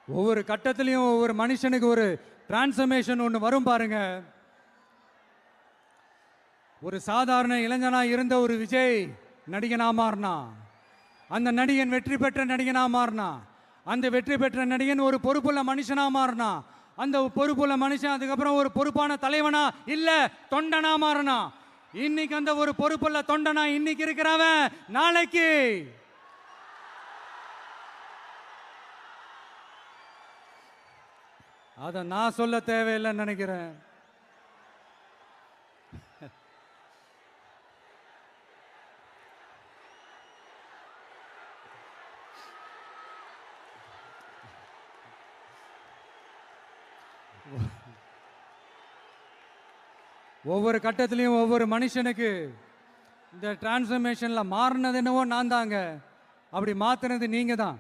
ஒவ்வொரு கட்டத்திலையும் ஒவ்வொரு மனுஷனுக்கு ஒரு டிரான்ஸ்ஃபர்மேஷன் ஒன்று வரும் பாருங்க. ஒரு சாதாரண இளைஞனா இருந்த ஒரு விஜய் நடிகனா மாறினா, அந்த நடிகன் வெற்றி பெற்ற நடிகனா மாறினா, அந்த வெற்றி பெற்ற நடிகன் ஒரு பொறுப்புள்ள மனுஷனா மாறினா, அந்த பொறுப்புள்ள மனுஷன் அதுக்கப்புறம் ஒரு பொறுப்பான தலைவனா இல்ல தொண்டனா மாறினா. இன்னைக்கு அந்த ஒரு பொறுப்புள்ள தொண்டனா இன்னைக்கு இருக்கிறவன் நாளைக்கு அத நான் சொல்ல தேவையில்லைன்னு நினைக்கிறேன். ஒவ்வொரு கட்டத்திலையும் ஒவ்வொரு மனுஷனுக்கு இந்த டிரான்ஸ்ஃபர்மேஷன்ல மாறினது என்னவோ நான் தாங்க. அப்படி மாத்தினது நீங்க தான்.